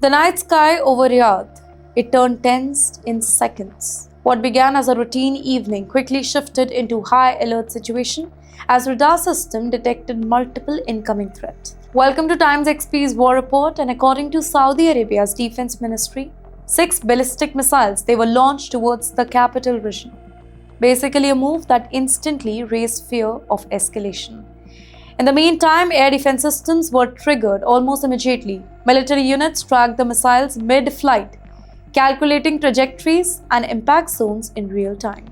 The night sky over Riyadh, it turned tense in seconds. What began as a routine evening quickly shifted into high alert situation as radar system detected multiple incoming threats. Welcome to Times XP's War Report, and according to Saudi Arabia's Defense Ministry, 6 ballistic missiles they were launched towards the capital region. Basically a move that instantly raised fear of escalation. In the meantime, air defense systems were triggered almost immediately. Military units tracked the missiles mid-flight, calculating trajectories and impact zones in real time.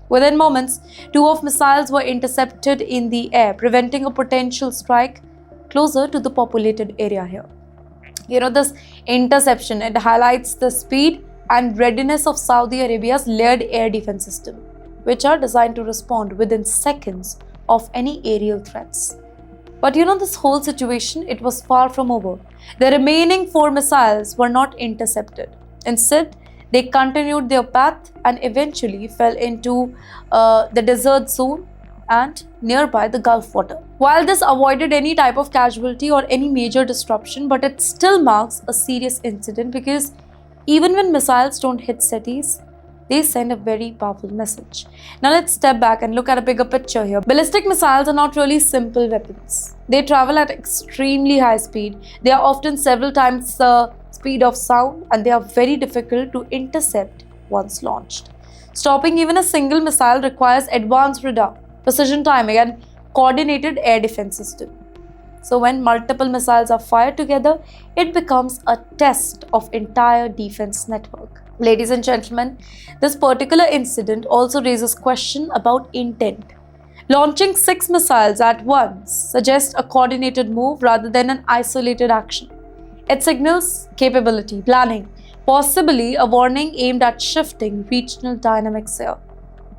Within moments, 2 of missiles were intercepted in the air, preventing a potential strike closer to the populated area here. This interception, it highlights the speed and readiness of Saudi Arabia's layered air defense system, which are designed to respond within seconds of any aerial threats. But this whole situation, it was far from over. The remaining 4 missiles were not intercepted. Instead, they continued their path and eventually fell into the desert zone and nearby the Gulf water. While this avoided any type of casualty or any major disruption, but it still marks a serious incident because even when missiles don't hit cities, they send a very powerful message. Now let's step back and look at a bigger picture here. Ballistic missiles are not really simple weapons. They travel at extremely high speed. They are often several times the speed of sound, and they are very difficult to intercept once launched. Stopping even a single missile requires advanced radar, precision timing, and coordinated air defense system. So when multiple missiles are fired together, it becomes a test of entire defense network. Ladies and gentlemen, this particular incident also raises question about intent. Launching 6 missiles at once suggests a coordinated move rather than an isolated action. It signals capability, planning, possibly a warning aimed at shifting regional dynamics here.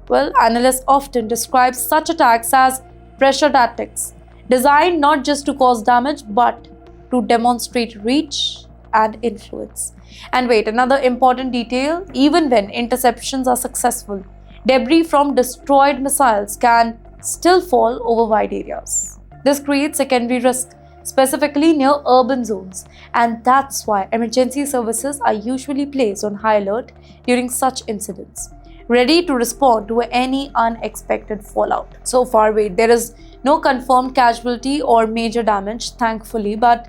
Well, analysts often describe such attacks as pressure tactics, designed not just to cause damage but to demonstrate reach and influence. And wait, another important detail, even when interceptions are successful, debris from destroyed missiles can still fall over wide areas. This creates secondary risk, specifically near urban zones, and that's why emergency services are usually placed on high alert during such incidents, ready to respond to any unexpected fallout. So far, there is no confirmed casualty or major damage, thankfully, but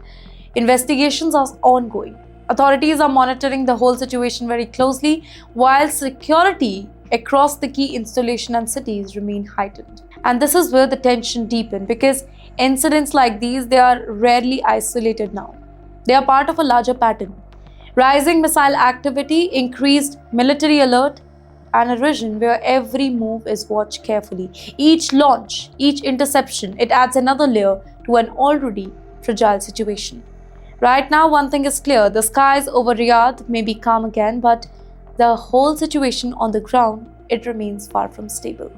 investigations are ongoing. Authorities are monitoring the whole situation very closely, while security across the key installation and cities remain heightened. And this is where the tension deepens, because incidents like these, they are rarely isolated now. They are part of a larger pattern. Rising missile activity, increased military alert, and a region where every move is watched carefully. Each launch, each interception, it adds another layer to an already fragile situation. Right now, one thing is clear, the skies over Riyadh may be calm again, but the whole situation on the ground, it remains far from stable.